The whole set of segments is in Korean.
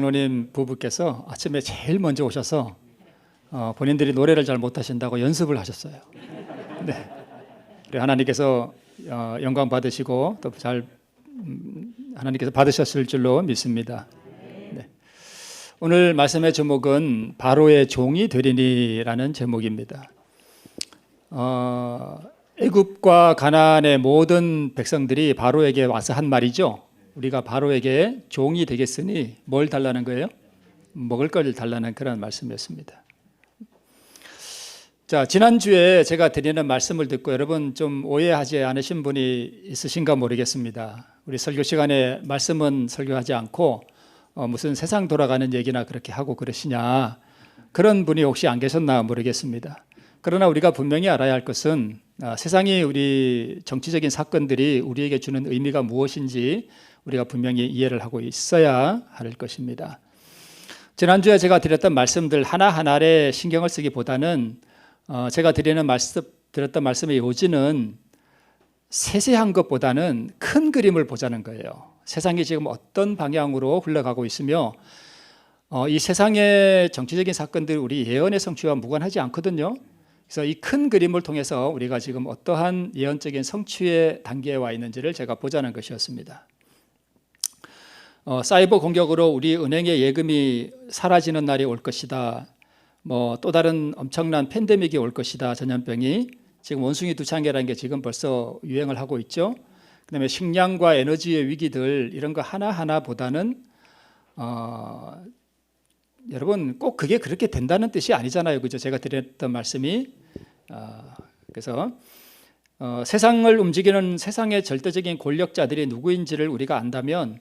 장로님 부부께서 아침에 제일 먼저 오셔서 본인들이 노래를 잘 못하신다고 연습을 하셨어요. 네. 하나님께서 영광 받으시고 또 잘 하나님께서 받으셨을 줄로 믿습니다. 네. 오늘 말씀의 제목은 바로의 종이 되리니라는 제목입니다. 애굽과 가나안의 모든 백성들이 바로에게 와서 한 말이죠. 우리가 바로에게 종이 되겠으니 뭘 달라는 거예요? 먹을 걸 달라는 그런 말씀이었습니다. 자, 지난주에 제가 드리는 말씀을 듣고 여러분 좀 오해하지 않으신 분이 있으신가 모르겠습니다. 우리 설교 시간에 말씀은 설교하지 않고 무슨 세상 돌아가는 얘기나 그렇게 하고 그러시냐, 그런 분이 혹시 안 계셨나 모르겠습니다. 그러나 우리가 분명히 알아야 할 것은 세상이 우리 정치적인 사건들이 우리에게 주는 의미가 무엇인지 우리가 분명히 이해를 하고 있어야 할 것입니다. 지난주에 제가 드렸던 말씀들 하나하나에 신경을 쓰기보다는 제가 드렸던 말씀의 요지는 세세한 것보다는 큰 그림을 보자는 거예요. 세상이 지금 어떤 방향으로 흘러가고 있으며 이 세상의 정치적인 사건들이 우리 예언의 성취와 무관하지 않거든요. 그래서 이 큰 그림을 통해서 우리가 지금 어떠한 예언적인 성취의 단계에 와 있는지를 제가 보자는 것이었습니다. 사이버 공격으로 우리 은행의 예금이 사라지는 날이 올 것이다. 또 다른 엄청난 팬데믹이 올 것이다. 전염병이 지금 원숭이 두창계라는 게 지금 벌써 유행을 하고 있죠. 그다음에 식량과 에너지의 위기들, 이런 거 하나하나보다는 여러분 꼭 그게 그렇게 된다는 뜻이 아니잖아요. 그죠? 제가 드렸던 말씀이 그래서 세상을 움직이는 세상의 절대적인 권력자들이 누구인지를 우리가 안다면,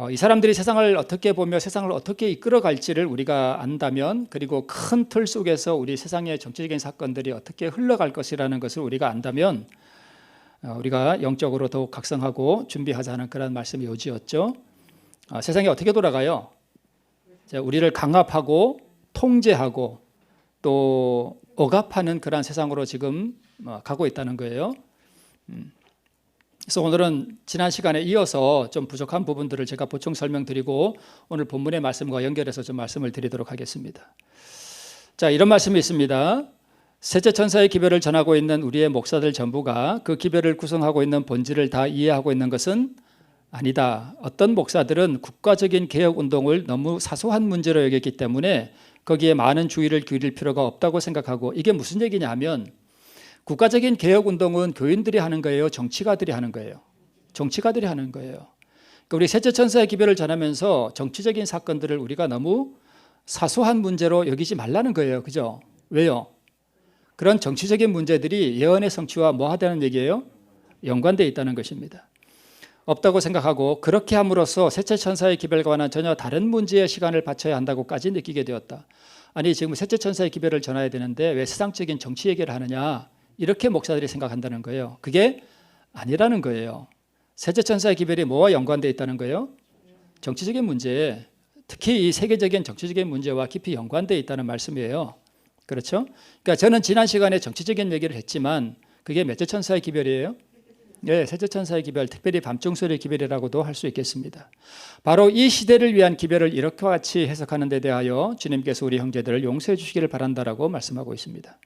이 사람들이 세상을 어떻게 보며 세상을 어떻게 이끌어갈지를 우리가 안다면, 그리고 큰 틀 속에서 우리 세상의 정치적인 사건들이 어떻게 흘러갈 것이라는 것을 우리가 안다면 우리가 영적으로 더욱 각성하고 준비하자는 그런 말씀이 요지였죠. 세상이 어떻게 돌아가요? 우리를 강압하고 통제하고 또 억압하는 그런 세상으로 지금 가고 있다는 거예요. 그래서 오늘은 지난 시간에 이어서 좀 부족한 부분들을 제가 보충 설명드리고 오늘 본문의 말씀과 연결해서 좀 말씀을 드리도록 하겠습니다. 자, 이런 말씀이 있습니다. 셋째 천사의 기별을 전하고 있는 우리의 목사들 전부가 그 기별을 구성하고 있는 본질을 다 이해하고 있는 것은 아니다. 어떤 목사들은 국가적인 개혁운동을 너무 사소한 문제로 여겼기 때문에 거기에 많은 주의를 기울일 필요가 없다고 생각하고, 이게 무슨 얘기냐 하면 국가적인 개혁운동은 교인들이 하는 거예요? 정치가들이 하는 거예요? 정치가들이 하는 거예요. 그러니까 우리 셋째 천사의 기별을 전하면서 정치적인 사건들을 우리가 너무 사소한 문제로 여기지 말라는 거예요. 그죠? 왜요? 그런 정치적인 문제들이 예언의 성취와 뭐 하다는 얘기예요? 연관되어 있다는 것입니다. 없다고 생각하고, 그렇게 함으로써 셋째 천사의 기별과는 전혀 다른 문제에 시간을 바쳐야 한다고까지 느끼게 되었다. 아니, 지금 셋째 천사의 기별을 전해야 되는데 왜 세상적인 정치 얘기를 하느냐, 이렇게 목사들이 생각한다는 거예요. 그게 아니라는 거예요. 셋째 천사의 기별이 뭐와 연관되어 있다는 거예요? 정치적인 문제, 특히 이 세계적인 정치적인 문제와 깊이 연관되어 있다는 말씀이에요. 그렇죠? 그러니까 저는 지난 시간에 정치적인 얘기를 했지만 그게 몇째 천사의 기별이에요? 네, 셋째 천사의 기별, 특별히 밤중소리의 기별이라고도 할 수 있겠습니다. 바로 이 시대를 위한 기별을 이렇게 같이 해석하는 데 대하여 주님께서 우리 형제들을 용서해 주시기를 바란다라고 말씀하고 있습니다.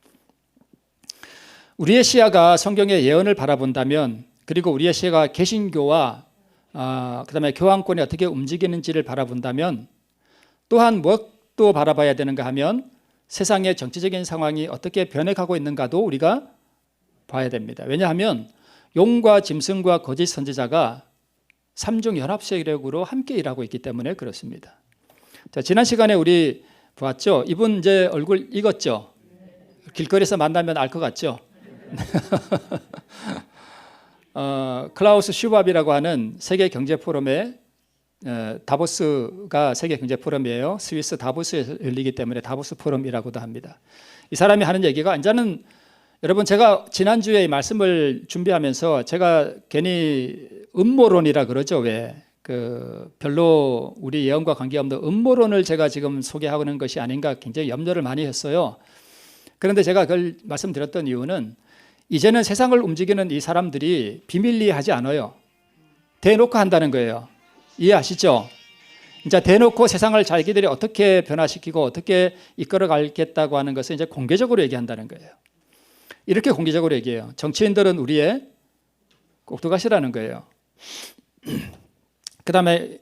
우리의 시야가 성경의 예언을 바라본다면, 그리고 우리의 시야가 개신교와 그다음에 교황권이 어떻게 움직이는지를 바라본다면, 또한 무엇도 바라봐야 되는가 하면 세상의 정치적인 상황이 어떻게 변해가고 있는가도 우리가 봐야 됩니다. 왜냐하면 용과 짐승과 거짓 선지자가 삼중 연합 세력으로 함께 일하고 있기 때문에 그렇습니다. 자, 지난 시간에 우리 보았죠? 이분 이제 얼굴 익었죠? 길거리에서 만나면 알 것 같죠? 클라우스 슈밥이라고 하는 세계 경제 포럼의 다보스가 세계 경제 포럼이에요. 스위스 다보스에서 열리기 때문에 다보스 포럼이라고도 합니다. 이 사람이 하는 얘기가, 이제는 여러분, 제가 지난주에 말씀을 준비하면서 제가 괜히 음모론이라 그러죠. 왜? 별로 우리 예언과 관계없는 음모론을 제가 지금 소개하는 것이 아닌가 굉장히 염려를 많이 했어요. 그런데 제가 그걸 말씀드렸던 이유는, 이제는 세상을 움직이는 이 사람들이 비밀리에 하지 않아요. 대놓고 한다는 거예요. 이해하시죠? 이제 대놓고 세상을 자기들이 어떻게 변화시키고 어떻게 이끌어가겠다고 하는 것을 이제 공개적으로 얘기한다는 거예요. 이렇게 공개적으로 얘기해요. 정치인들은 우리의 꼭두가시라는 거예요. 그 다음에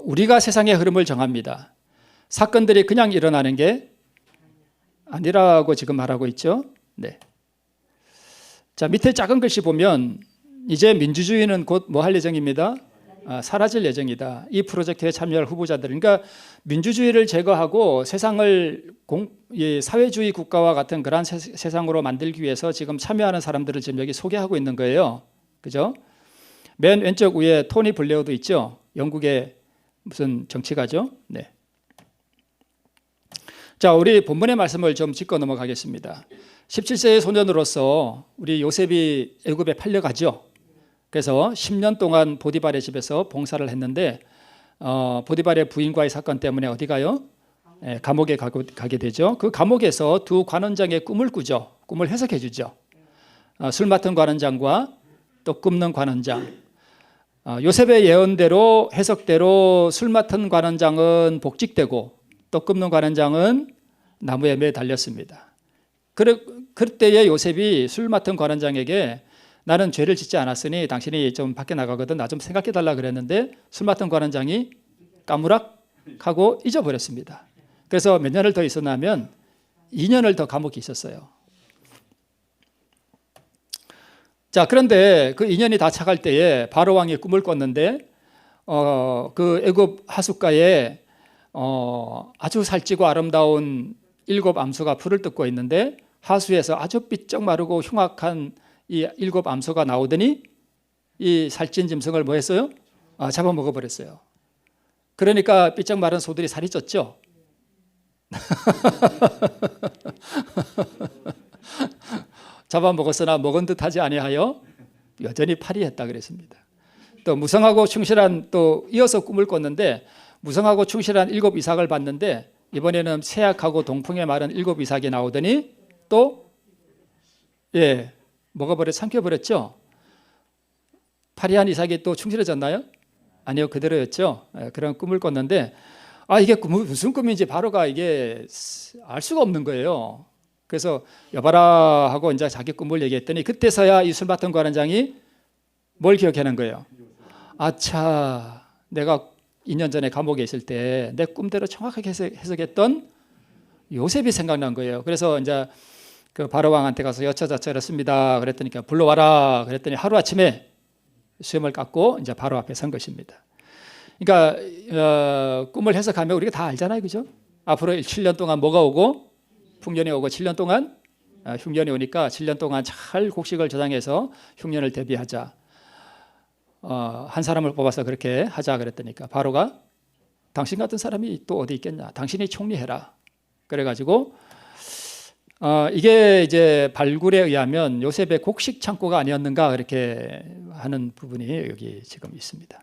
우리가 세상의 흐름을 정합니다. 사건들이 그냥 일어나는 게 아니라고 지금 말하고 있죠. 네. 자, 밑에 작은 글씨 보면 이제 민주주의는 곧 뭐 할 예정입니다. 사라질 예정이다. 이 프로젝트에 참여할 후보자들, 그러니까 민주주의를 제거하고 세상을 사회주의 국가와 같은 그런 세상으로 만들기 위해서 지금 참여하는 사람들을 지금 여기 소개하고 있는 거예요. 그죠? 맨 왼쪽 위에 토니 블레어도 있죠. 영국의 무슨 정치가죠. 네. 자, 우리 본문의 말씀을 좀 짚고 넘어가겠습니다. 17세의 소년으로서 우리 요셉이 애굽에 팔려가죠. 그래서 10년 동안 보디발의 집에서 봉사를 했는데 보디발의 부인과의 사건 때문에 어디 가요? 감옥에 가게 되죠. 그 감옥에서 두 관원장의 꿈을 꾸죠. 꿈을 해석해 주죠. 술 맡은 관원장과 또 굽는 관원장. 요셉의 예언대로 해석대로 술 맡은 관원장은 복직되고 또 굽는 관원장은 나무에 매 달렸습니다. 그때에 요셉이 술 맡은 관원장에게 나는 죄를 짓지 않았으니 당신이 좀 밖에 나가거든 나 좀 생각해 달라 그랬는데 술 맡은 관원장이 까무락하고 잊어버렸습니다. 그래서 몇 년을 더 있었냐면 2년을 더 감옥에 있었어요. 자, 그런데 그 2년이 다 차갈 때에 바로 왕이 꿈을 꿨는데 그 애굽 하숫가에 아주 살찌고 아름다운 7 암소가 풀을 뜯고 있는데 하수에서 아주 삐쩍 마르고 흉악한 이 7 암소가 나오더니 이 살찐 짐승을 뭐 했어요? 잡아먹어 버렸어요. 그러니까 삐쩍 마른 소들이 살이 쪘죠. 잡아먹었으나 먹은 듯하지 아니하여 여전히 파리했다 그랬습니다. 또 무성하고 충실한 또 이어서 꿈을 꿨는데 무성하고 충실한 7 이삭을 봤는데 이번에는 세약하고 동풍에 마른 7 이삭이 나오더니 또 삼켜버렸죠. 파리한 이삭이 또 충실해졌나요? 아니요, 그대로였죠. 그런 꿈을 꿨는데 이게 무슨 꿈인지 바로가 이게 알 수가 없는 거예요. 그래서 여봐라 하고 이제 자기 꿈을 얘기했더니 그때서야 이 술 맡은 관원장이 뭘 기억하는 거예요? 아차, 내가 2년 전에 감옥에 있을 때 내 꿈대로 정확하게 해석했던 요셉이 생각난 거예요. 그래서 이제 그 바로 왕한테 가서 여차저차했습니다. 그랬더니 불러와라. 그랬더니 하루아침에 수염을 깎고 이제 바로 앞에 선 것입니다. 그러니까 꿈을 해석하면 우리가 다 알잖아요, 그죠? 앞으로 7년 동안 뭐가 오고 풍년이 오고 7년 동안 흉년이 오니까 7년 동안 잘 곡식을 저장해서 흉년을 대비하자. 한 사람을 뽑아서 그렇게 하자 그랬더니까 바로가 당신 같은 사람이 또 어디 있겠냐? 당신이 총리해라. 그래가지고 이게 이제 발굴에 의하면 요셉의 곡식 창고가 아니었는가 그렇게 하는 부분이 여기 지금 있습니다.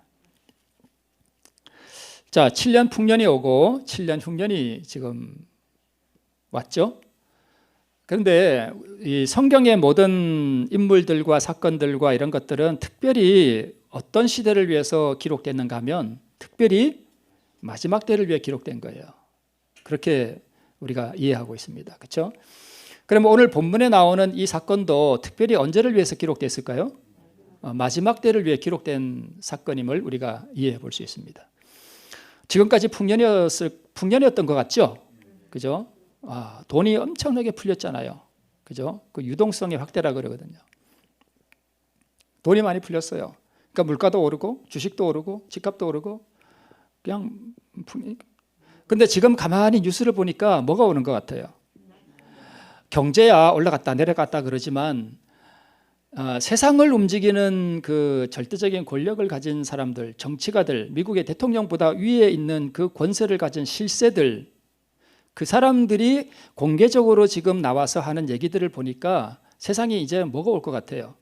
자, 7년 풍년이 오고 7년 흉년이 지금 왔죠. 그런데 이 성경의 모든 인물들과 사건들과 이런 것들은 특별히 어떤 시대를 위해서 기록됐는가 하면 특별히 마지막 때를 위해 기록된 거예요. 그렇게 우리가 이해하고 있습니다. 그렇죠? 그럼 오늘 본문에 나오는 이 사건도 특별히 언제를 위해서 기록됐을까요? 마지막 때를 위해 기록된 사건임을 우리가 이해해 볼 수 있습니다. 지금까지 풍년이었던 것 같죠? 그죠? 돈이 엄청나게 풀렸잖아요. 그죠? 그 유동성의 확대라 그러거든요. 돈이 많이 풀렸어요. 그러니까 물가도 오르고 주식도 오르고 집값도 오르고 그냥 근데 지금 가만히 뉴스를 보니까 뭐가 오는 것 같아요. 경제야 올라갔다 내려갔다 그러지만 세상을 움직이는 그 절대적인 권력을 가진 사람들, 정치가들, 미국의 대통령보다 위에 있는 그 권세를 가진 실세들, 그 사람들이 공개적으로 지금 나와서 하는 얘기들을 보니까 세상이 이제 뭐가 올 것 같아요?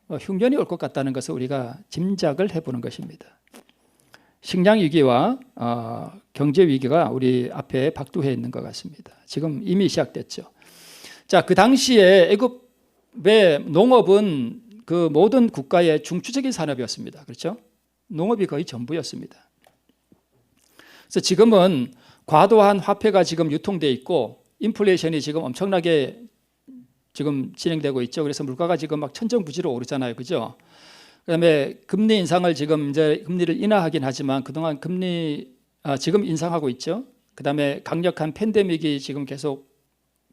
흉년이 올 것 같다는 것을 우리가 짐작을 해보는 것입니다. 식량 위기와 경제 위기가 우리 앞에 박두해 있는 것 같습니다. 지금 이미 시작됐죠. 자, 그 당시에 애굽의 농업은 그 모든 국가의 중추적인 산업이었습니다. 그렇죠? 농업이 거의 전부였습니다. 그래서 지금은 과도한 화폐가 지금 유통돼 있고 인플레이션이 지금 엄청나게 지금 진행되고 있죠. 그래서 물가가 지금 막 천정부지로 오르잖아요, 그죠? 그다음에 금리 인상을 지금 이제 금리를 인하하긴 하지만 그동안 지금 인상하고 있죠. 그다음에 강력한 팬데믹이 지금 계속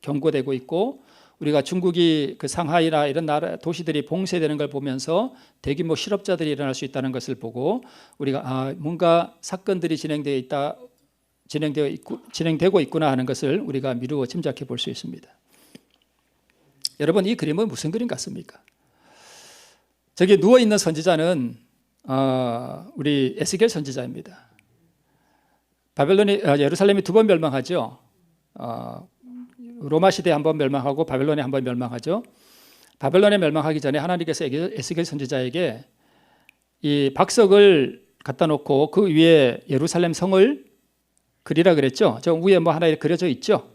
경고되고 있고, 우리가 중국이 그 상하이나 이런 나라 도시들이 봉쇄되는 걸 보면서 대규모 실업자들이 일어날 수 있다는 것을 보고 우리가 뭔가 사건들이 진행되고 있구나 하는 것을 우리가 미루어 짐작해 볼 수 있습니다. 여러분, 이 그림은 무슨 그림 같습니까? 저기 누워 있는 선지자는 우리 에스겔 선지자입니다. 예루살렘이 두 번 멸망하죠. 로마 시대에 한번 멸망하고 바벨론에 한번 멸망하죠. 바벨론에 멸망하기 전에 하나님께서 에스겔 선지자에게 이 박석을 갖다 놓고 그 위에 예루살렘 성을 그리라 그랬죠. 저 위에 뭐 하나 그려져 있죠.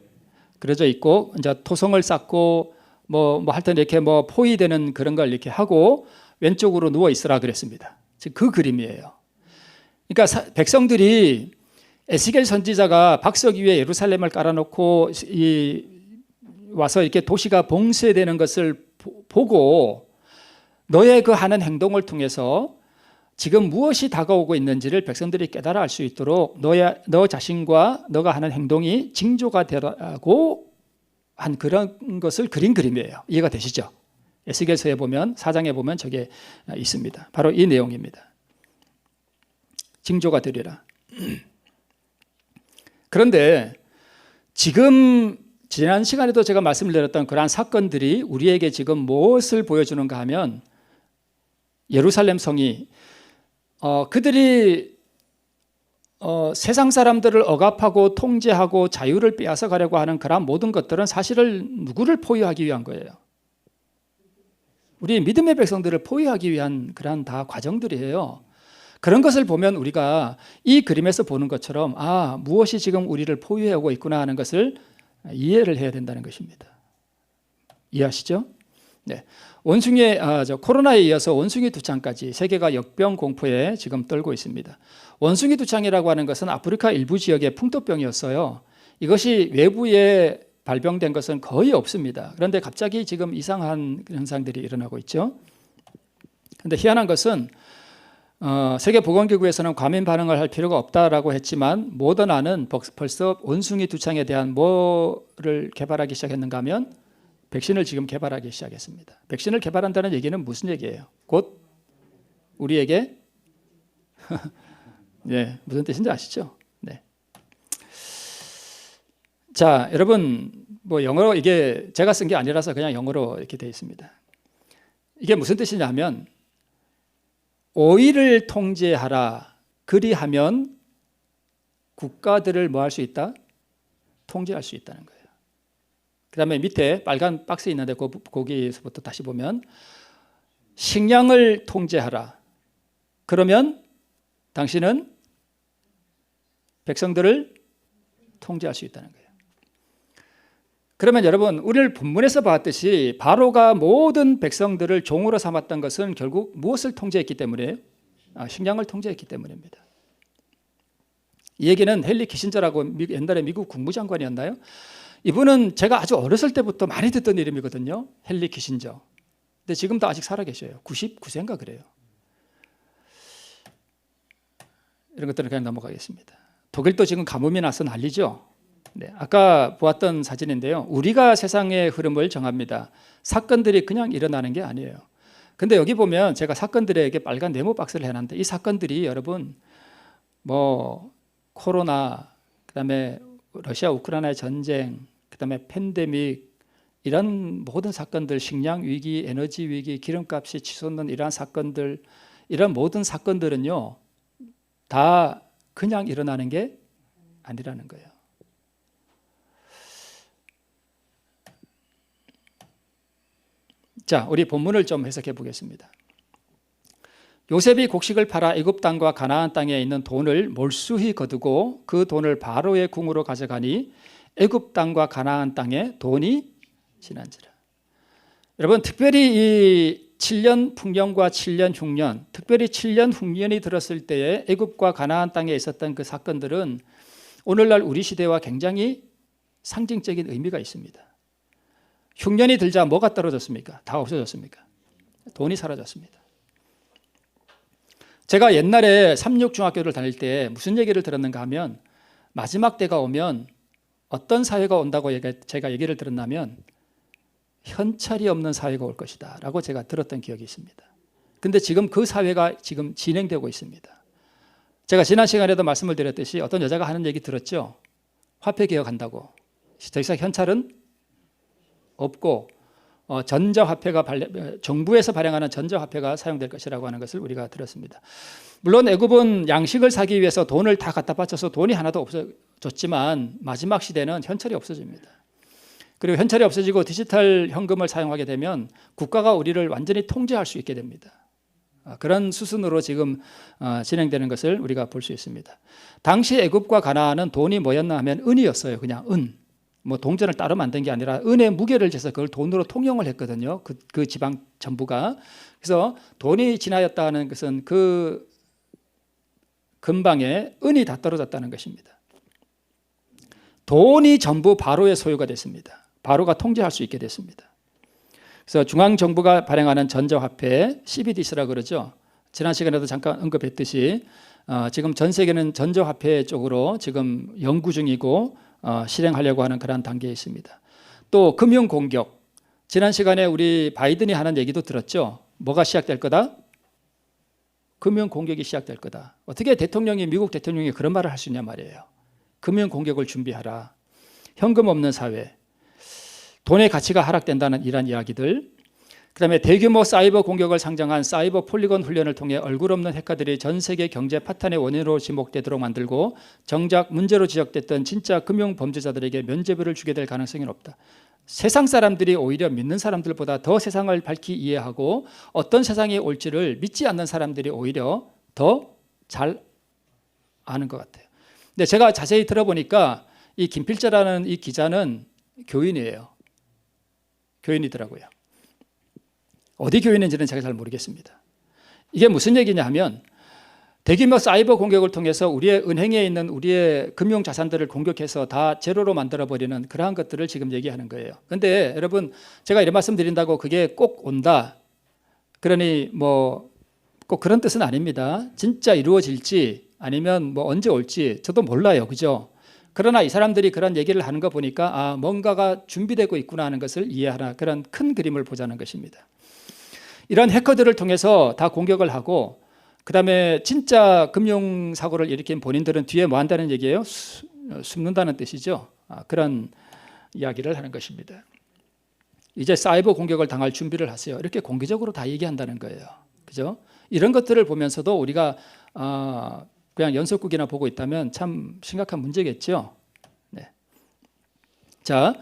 그려져 있고 이제 토성을 쌓고 뭐 하여튼 이렇게 뭐 포위되는 그런 걸 이렇게 하고 왼쪽으로 누워 있으라 그랬습니다. 지금 그 그림이에요. 그러니까 백성들이 에스겔 선지자가 박석 위에 예루살렘을 깔아놓고 와서 이렇게 도시가 봉쇄되는 것을 보고 너의 그 하는 행동을 통해서 지금 무엇이 다가오고 있는지를 백성들이 깨달아 알 수 있도록 너 자신과 너가 하는 행동이 징조가 되라고 한 그런 것을 그린 그림이에요. 이해가 되시죠? 에스겔서에 보면 4장에 보면 저게 있습니다. 바로 이 내용입니다. 징조가 되리라. 그런데 지금 지난 시간에도 제가 말씀을 드렸던 그러한 사건들이 우리에게 지금 무엇을 보여주는가 하면 예루살렘 성이 그들이 세상 사람들을 억압하고 통제하고 자유를 빼앗아 가려고 하는 그러한 모든 것들은 사실은 누구를 포위하기 위한 거예요? 우리 믿음의 백성들을 포위하기 위한 그러한 다 과정들이에요. 그런 것을 보면 우리가 이 그림에서 보는 것처럼 무엇이 지금 우리를 포위하고 있구나 하는 것을 이해를 해야 된다는 것입니다. 이해하시죠? 네. 코로나에 이어서 원숭이 두창까지 세계가 역병 공포에 지금 떨고 있습니다. 원숭이 두창이라고 하는 것은 아프리카 일부 지역의 풍토병이었어요. 이것이 외부에 발병된 것은 거의 없습니다. 그런데 갑자기 지금 이상한 현상들이 일어나고 있죠. 그런데 희한한 것은 세계보건기구에서는 과민 반응을 할 필요가 없다라고 했지만 모더나는 벌써 원숭이 두창에 대한 뭐를 개발하기 시작했는가 하면 백신을 지금 개발하기 시작했습니다. 백신을 개발한다는 얘기는 무슨 얘기예요? 곧 우리에게 네, 무슨 뜻인지 아시죠? 네. 자, 여러분 영어로 이게 제가 쓴 게 아니라서 그냥 영어로 이렇게 되어 있습니다. 이게 무슨 뜻이냐면 오일을 통제하라. 그리하면 국가들을 뭐 할 수 있다? 통제할 수 있다는 거예요. 그 다음에 밑에 빨간 박스 있는데 거기서부터 다시 보면 식량을 통제하라. 그러면 당신은 백성들을 통제할 수 있다는 거예요. 그러면 여러분, 우리를 본문에서 봤듯이 바로가 모든 백성들을 종으로 삼았던 것은 결국 무엇을 통제했기 때문이에요? 식량을 통제했기 때문입니다. 이 얘기는 헨리 키신저라고 옛날에 미국 국무장관이었나요? 이분은 제가 아주 어렸을 때부터 많이 듣던 이름이거든요. 헨리 키신저. 근데 지금도 아직 살아계셔요. 99세인가 그래요. 이런 것들은 그냥 넘어가겠습니다. 독일도 지금 가뭄이 나서 난리죠. 네, 아까 보았던 사진인데요. 우리가 세상의 흐름을 정합니다. 사건들이 그냥 일어나는 게 아니에요. 근데 여기 보면 제가 사건들에게 빨간 네모 박스를 해놨는데 이 사건들이 여러분 코로나, 그다음에 러시아 우크라이나의 전쟁, 그다음에 팬데믹, 이런 모든 사건들, 식량 위기, 에너지 위기, 기름값이 치솟는 이러한 사건들, 이런 모든 사건들은요 다 그냥 일어나는 게 아니라는 거예요. 자, 우리 본문을 좀 해석해 보겠습니다. 요셉이 곡식을 팔아 애굽 땅과 가나안 땅에 있는 돈을 몰수히 거두고 그 돈을 바로의 궁으로 가져가니 애굽 땅과 가나안 땅에 돈이 지난지라. 여러분, 특별히 이 7년 풍년과 7년 흉년, 특별히 7년 흉년이 들었을 때에 애굽과 가나안 땅에 있었던 그 사건들은 오늘날 우리 시대와 굉장히 상징적인 의미가 있습니다. 흉년이 들자 뭐가 떨어졌습니까? 다 없어졌습니까? 돈이 사라졌습니다. 제가 옛날에 삼육중학교를 다닐 때 무슨 얘기를 들었는가 하면 마지막 때가 오면 어떤 사회가 온다고 제가 얘기를 들었냐면 현찰이 없는 사회가 올 것이다 라고 제가 들었던 기억이 있습니다. 근데 지금 그 사회가 지금 진행되고 있습니다. 제가 지난 시간에도 말씀을 드렸듯이 어떤 여자가 하는 얘기 들었죠. 화폐 개혁한다고. 더 이상 현찰은 없고 전자화폐가 정부에서 발행하는 전자화폐가 사용될 것이라고 하는 것을 우리가 들었습니다. 물론 애굽은 양식을 사기 위해서 돈을 다 갖다 바쳐서 돈이 하나도 없어졌지만 마지막 시대는 현찰이 없어집니다. 그리고 현찰이 없어지고 디지털 현금을 사용하게 되면 국가가 우리를 완전히 통제할 수 있게 됩니다. 그런 수순으로 지금 진행되는 것을 우리가 볼 수 있습니다. 당시 애굽과 가나안은 돈이 뭐였나 하면 은이었어요. 그냥 은. 뭐 동전을 따로 만든 게 아니라 은의 무게를 재서 그걸 돈으로 통용을 했거든요. 그 지방 전부가. 그래서 돈이 진하였다는 것은 그 근방에 은이 다 떨어졌다는 것입니다. 돈이 전부 바로의 소유가 됐습니다. 바로가 통제할 수 있게 됐습니다. 그래서 중앙정부가 발행하는 전자화폐 CBDC라고 그러죠. 지난 시간에도 잠깐 언급했듯이 지금 전 세계는 전자화폐 쪽으로 지금 연구 중이고 실행하려고 하는 그런 단계에 있습니다. 또 금융공격. 지난 시간에 우리 바이든이 하는 얘기도 들었죠. 뭐가 시작될 거다? 금융공격이 시작될 거다. 어떻게 미국 대통령이 그런 말을 할 수 있냐 말이에요. 금융공격을 준비하라. 현금 없는 사회. 돈의 가치가 하락된다는 이런 이야기들. 그다음에 대규모 사이버 공격을 상정한 사이버 폴리곤 훈련을 통해 얼굴 없는 해커들이 전 세계 경제 파탄의 원인으로 지목되도록 만들고 정작 문제로 지적됐던 진짜 금융 범죄자들에게 면죄부를 주게 될 가능성이 높다. 세상 사람들이 오히려 믿는 사람들보다 더 세상을 밝히 이해하고 어떤 세상이 올지를 믿지 않는 사람들이 오히려 더 잘 아는 것 같아요. 근데 제가 자세히 들어보니까 이 김필재라는 이 기자는 교인이에요. 교인이더라고요. 어디 교인인지는 제가 잘 모르겠습니다. 이게 무슨 얘기냐 하면 대규모 사이버 공격을 통해서 우리의 은행에 있는 우리의 금융 자산들을 공격해서 다 제로로 만들어버리는 그러한 것들을 지금 얘기하는 거예요. 그런데 여러분 제가 이런 말씀 드린다고 그게 꼭 온다. 그러니 뭐 꼭 그런 뜻은 아닙니다. 진짜 이루어질지 아니면 뭐 언제 올지 저도 몰라요. 그죠? 그러나 이 사람들이 그런 얘기를 하는 거 보니까 뭔가가 준비되고 있구나 하는 것을 이해하라. 그런 큰 그림을 보자는 것입니다. 이런 해커들을 통해서 다 공격을 하고 그다음에 진짜 금융사고를 일으킨 본인들은 뒤에 뭐 한다는 얘기예요? 숨는다는 뜻이죠. 그런 이야기를 하는 것입니다. 이제 사이버 공격을 당할 준비를 하세요. 이렇게 공개적으로 다 얘기한다는 거예요. 그죠? 이런 것들을 보면서도 우리가 그냥 연속극이나 보고 있다면 참 심각한 문제겠죠. 네. 자,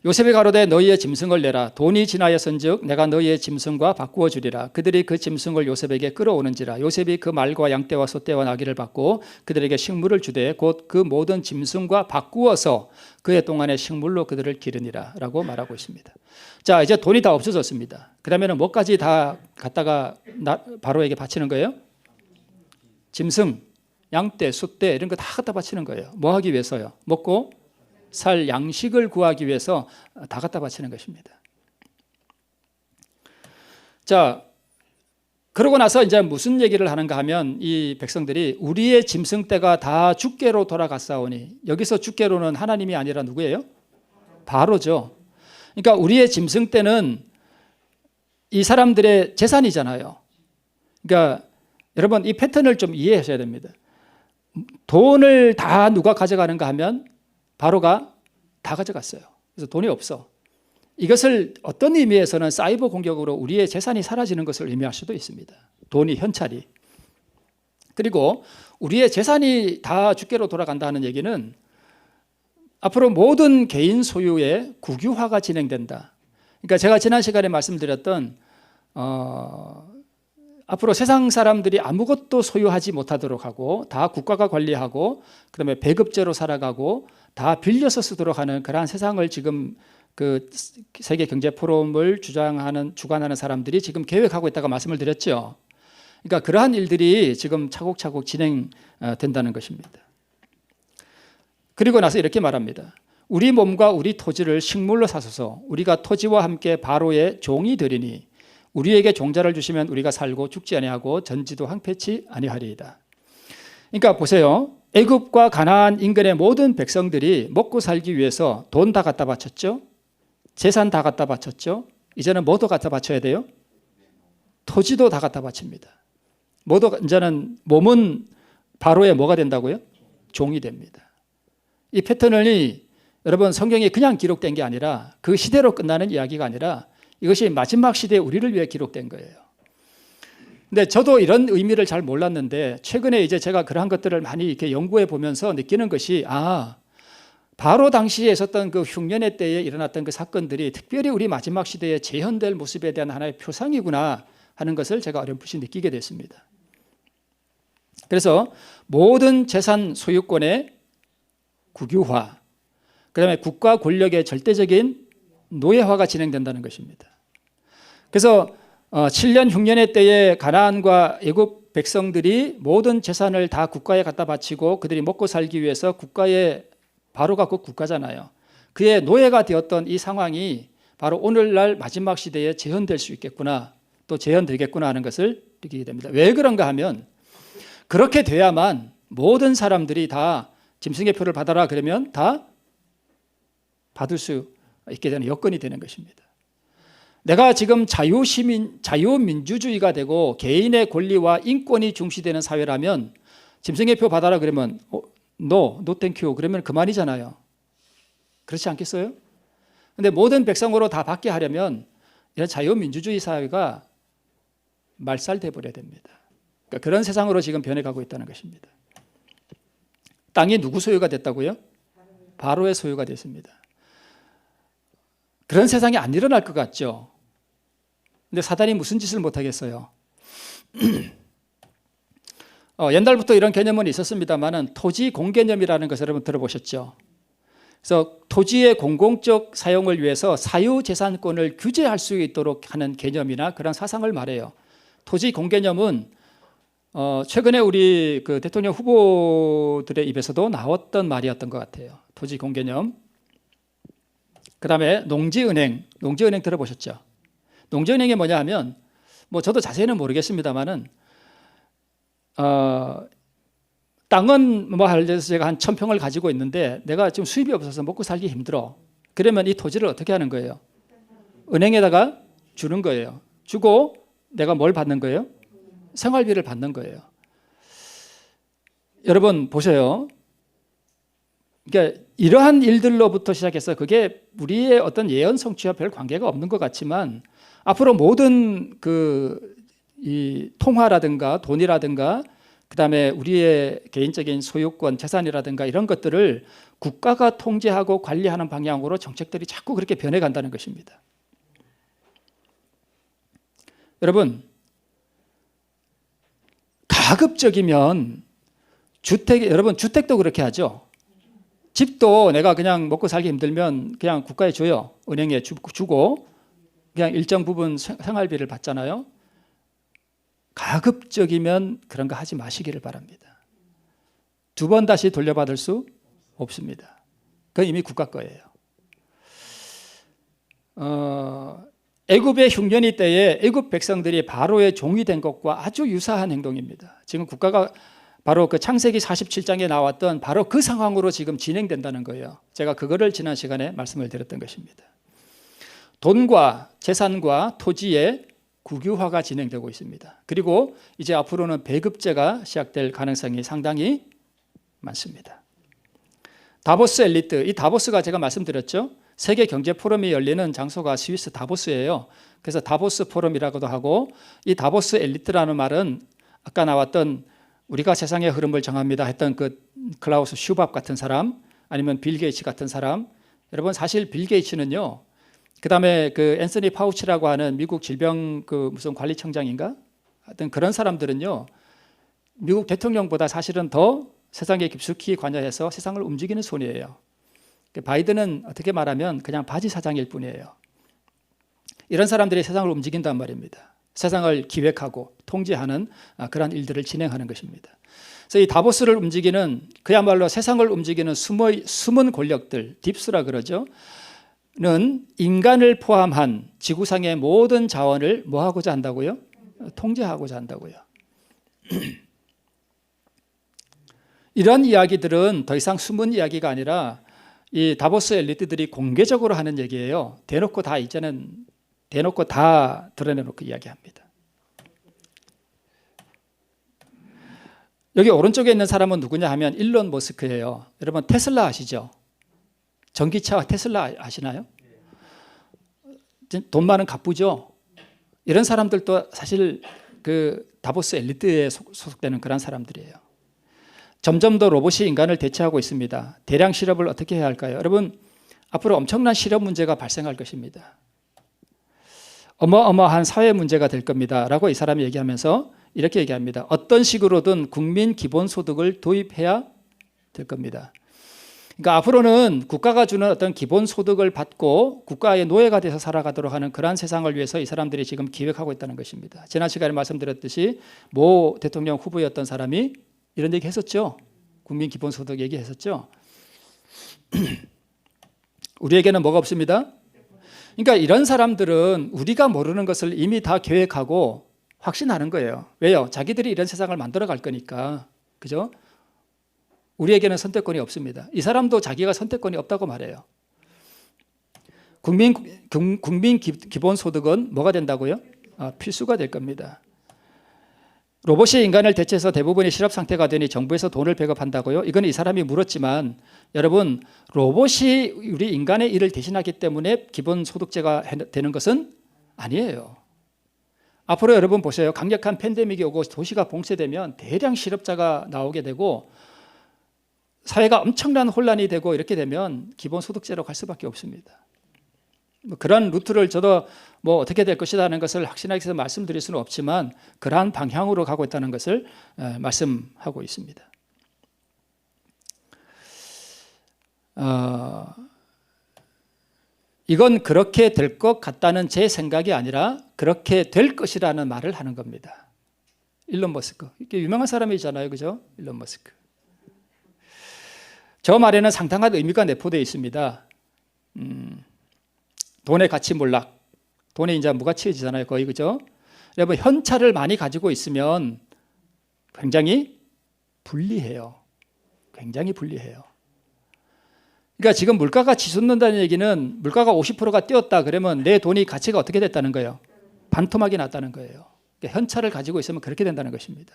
요셉이 가로되 너희의 짐승을 내라. 돈이 진하였은즉 내가 너희의 짐승과 바꾸어 주리라. 그들이 그 짐승을 요셉에게 끌어오는지라. 요셉이 그 말과 양떼와 소떼와 나귀를 받고 그들에게 식물을 주되 곧 그 모든 짐승과 바꾸어서 그의 동안의 식물로 그들을 기르니라 라고 말하고 있습니다. 자, 이제 돈이 다 없어졌습니다. 그 다음에는 뭐까지 다 갖다가 바로에게 바치는 거예요? 짐승, 양떼, 소떼 이런 거 다 갖다 바치는 거예요. 뭐 하기 위해서요? 먹고 살 양식을 구하기 위해서 다 갖다 바치는 것입니다. 자, 그러고 나서 이제 무슨 얘기를 하는가 하면 이 백성들이 우리의 짐승떼가 다 죽게로 돌아갔사오니, 여기서 죽게로는 하나님이 아니라 누구예요? 바로죠. 그러니까 우리의 짐승떼는 이 사람들의 재산이잖아요. 그러니까 여러분 이 패턴을 좀 이해하셔야 됩니다. 돈을 다 누가 가져가는가 하면 바로가 다 가져갔어요. 그래서 돈이 없어. 이것을 어떤 의미에서는 사이버 공격으로 우리의 재산이 사라지는 것을 의미할 수도 있습니다. 돈이, 현찰이. 그리고 우리의 재산이 다 주께로 돌아간다는 얘기는 앞으로 모든 개인 소유의 국유화가 진행된다. 그러니까 제가 지난 시간에 말씀드렸던 앞으로 세상 사람들이 아무것도 소유하지 못하도록 하고 다 국가가 관리하고 그다음에 배급제로 살아가고 다 빌려서 쓰도록 하는 그러한 세상을 지금 그 세계 경제 포럼을 주관하는 사람들이 지금 계획하고 있다고 말씀을 드렸죠. 그러니까 그러한 일들이 지금 차곡차곡 진행된다는 것입니다. 그리고 나서 이렇게 말합니다. 우리 몸과 우리 토지를 식물로 사소서. 우리가 토지와 함께 바로의 종이 되리니 우리에게 종자를 주시면 우리가 살고 죽지 아니하고 전지도 황폐치 아니하리이다. 그러니까 보세요. 애굽과 가나안 인근의 모든 백성들이 먹고 살기 위해서 돈 다 갖다 바쳤죠. 재산 다 갖다 바쳤죠. 이제는 뭐도 갖다 바쳐야 돼요? 토지도 다 갖다 바칩니다. 뭐도 이제는 몸은 바로의 뭐가 된다고요? 종이 됩니다. 이 패턴이 여러분 성경에 그냥 기록된 게 아니라 그 시대로 끝나는 이야기가 아니라 이것이 마지막 시대에 우리를 위해 기록된 거예요. 근데 저도 이런 의미를 잘 몰랐는데 최근에 이제 제가 그러한 것들을 많이 이렇게 연구해 보면서 느끼는 것이 바로 당시에 있었던 그 흉년의 때에 일어났던 그 사건들이 특별히 우리 마지막 시대에 재현될 모습에 대한 하나의 표상이구나 하는 것을 제가 어렴풋이 느끼게 됐습니다. 그래서 모든 재산 소유권의 국유화, 그다음에 국가 권력의 절대적인 노예화가 진행된다는 것입니다. 그래서 7년 흉년의 때에 가나안과 애굽 백성들이 모든 재산을 다 국가에 갖다 바치고 그들이 먹고 살기 위해서 국가에 바로가 그 국가잖아요. 그의 노예가 되었던 이 상황이 바로 오늘날 마지막 시대에 재현될 수 있겠구나, 또 재현되겠구나 하는 것을 느끼게 됩니다. 왜 그런가 하면 그렇게 돼야만 모든 사람들이 다 짐승의 표를 받아라 그러면 다 받을 수 있게 되는 여건이 되는 것입니다. 내가 지금 자유민주주의가 되고 개인의 권리와 인권이 중시되는 사회라면 짐승의 표 받아라 그러면 no 땡큐 그러면 그만이잖아요. 그렇지 않겠어요? 그런데 모든 백성으로 다 받게 하려면 이런 자유민주주의 사회가 말살돼 버려야 됩니다. 그러니까 그런 세상으로 지금 변해가고 있다는 것입니다. 땅이 누구 소유가 됐다고요? 바로의 소유가 됐습니다. 그런 세상이 안 일어날 것 같죠. 근데 사단이 무슨 짓을 못하겠어요. 옛날부터 이런 개념은 있었습니다만 토지 공개념이라는 것을 여러분 들어보셨죠. 그래서 토지의 공공적 사용을 위해서 사유재산권을 규제할 수 있도록 하는 개념이나 그런 사상을 말해요. 토지 공개념은 최근에 우리 그 대통령 후보들의 입에서도 나왔던 말이었던 것 같아요. 토지 공개념. 그다음에 농지은행 들어보셨죠? 농지은행이 뭐냐 하면 저도 자세히는 모르겠습니다만은 땅은 할래서 제가 한 1000평을 가지고 있는데 내가 지금 수입이 없어서 먹고 살기 힘들어. 그러면 이 토지를 어떻게 하는 거예요? 은행에다가 주는 거예요. 주고 내가 뭘 받는 거예요? 생활비를 받는 거예요. 여러분 보세요. 그러니까 이러한 일들로부터 시작해서 그게 우리의 어떤 예언 성취와 별 관계가 없는 것 같지만 앞으로 모든 이 통화라든가 돈이라든가 그다음에 우리의 개인적인 소유권, 재산이라든가 이런 것들을 국가가 통제하고 관리하는 방향으로 정책들이 자꾸 그렇게 변해간다는 것입니다. 여러분 가급적이면 여러분 주택도 그렇게 하죠. 집도 내가 그냥 먹고 살기 힘들면 그냥 국가에 줘요. 은행에 주고 그냥 일정 부분 생활비를 받잖아요. 가급적이면 그런 거 하지 마시기를 바랍니다. 2번 다시 돌려받을 수 없습니다. 그건 이미 국가 거예요. 애굽의 흉년이 때에 애굽 백성들이 바로의 종이 된 것과 아주 유사한 행동입니다. 지금 국가가 바로 그 창세기 47장에 나왔던 바로 그 상황으로 지금 진행된다는 거예요. 제가 그거를 지난 시간에 말씀을 드렸던 것입니다. 돈과 재산과 토지의 국유화가 진행되고 있습니다. 그리고 이제 앞으로는 배급제가 시작될 가능성이 상당히 많습니다. 다보스 엘리트, 이 다보스가 제가 말씀드렸죠. 세계 경제 포럼이 열리는 장소가 스위스 다보스예요. 그래서 다보스 포럼이라고도 하고 이 다보스 엘리트라는 말은 아까 나왔던 우리가 세상의 흐름을 정합니다 했던 그 클라우스 슈밥 같은 사람 아니면 빌 게이츠 같은 사람. 여러분 사실 빌 게이츠는요. 그다음에 그 앤서니 파우치라고 하는 미국 질병 무슨 관리청장인가 하여튼 그런 사람들은요, 미국 대통령보다 사실은 더 세상에 깊숙이 관여해서 세상을 움직이는 손이에요. 바이든은 어떻게 말하면 그냥 바지 사장일 뿐이에요. 이런 사람들이 세상을 움직인단 말입니다. 세상을 기획하고 통제하는 그런 일들을 진행하는 것입니다. 그래서 이 다보스를 움직이는, 그야말로 세상을 움직이는 숨은 권력들, 딥스라 그러죠, 는 인간을 포함한 지구상의 모든 자원을 뭐 하고자 한다고요? 통제하고자 한다고요. 이런 이야기들은 더 이상 숨은 이야기가 아니라 이 다보스 엘리트들이 공개적으로 하는 얘기예요. 대놓고 다 이제는 대놓고 다 드러내놓고 이야기합니다. 여기 오른쪽에 있는 사람은 누구냐 하면 일론 머스크예요. 여러분 테슬라 아시죠? 전기차 테슬라 아시나요? 돈 많은 갑부죠. 이런 사람들도 사실 그 다보스 엘리트에 소속되는 그런 사람들이에요. 점점 더 로봇이 인간을 대체하고 있습니다. 대량 실업을 어떻게 해야 할까요? 여러분 앞으로 엄청난 실업 문제가 발생할 것입니다. 어마어마한 사회 문제가 될 겁니다 라고 이 사람이 얘기하면서 이렇게 얘기합니다. 어떤 식으로든 국민 기본소득을 도입해야 될 겁니다. 그러니까 앞으로는 국가가 주는 어떤 기본소득을 받고 국가의 노예가 돼서 살아가도록 하는 그러한 세상을 위해서 이 사람들이 지금 기획하고 있다는 것입니다. 지난 시간에 말씀드렸듯이 모 대통령 후보였던 사람이 이런 얘기 했었죠. 국민 기본소득 얘기했었죠. 우리에게는 뭐가 없습니다. 그러니까 이런 사람들은 우리가 모르는 것을 이미 다 계획하고 확신하는 거예요. 왜요? 자기들이 이런 세상을 만들어 갈 거니까. 그죠? 우리에게는 선택권이 없습니다. 이 사람도 자기가 선택권이 없다고 말해요. 국민 기본소득은 뭐가 된다고요? 필수가 될 겁니다. 로봇이 인간을 대체해서 대부분이 실업 상태가 되니 정부에서 돈을 배급한다고요? 이건 이 사람이 물었지만 여러분 로봇이 우리 인간의 일을 대신하기 때문에 기본소득제가 되는 것은 아니에요. 앞으로 여러분 보세요. 강력한 팬데믹이 오고 도시가 봉쇄되면 대량 실업자가 나오게 되고 사회가 엄청난 혼란이 되고 이렇게 되면 기본소득제로 갈 수밖에 없습니다. 그런 루트를 저도 뭐 어떻게 될 것이라는 것을 확신하게 해서 말씀드릴 수는 없지만 그러한 방향으로 가고 있다는 것을 말씀하고 있습니다. 이건 그렇게 될 것 같다는 제 생각이 아니라 그렇게 될 것이라는 말을 하는 겁니다. 일론 머스크. 이게 유명한 사람이잖아요. 그죠? 일론 머스크. 저 말에는 상당한 의미가 내포되어 있습니다. 돈의 가치 몰락. 돈이 이제 무가치해지잖아요. 거의 그죠? 여러분 현찰을 많이 가지고 있으면 굉장히 불리해요. 굉장히 불리해요. 그러니까 지금 물가가 치솟는다는 얘기는 물가가 50%가 뛰었다 그러면 내 돈이 가치가 어떻게 됐다는 거예요? 반토막이 났다는 거예요. 그러니까 현찰을 가지고 있으면 그렇게 된다는 것입니다.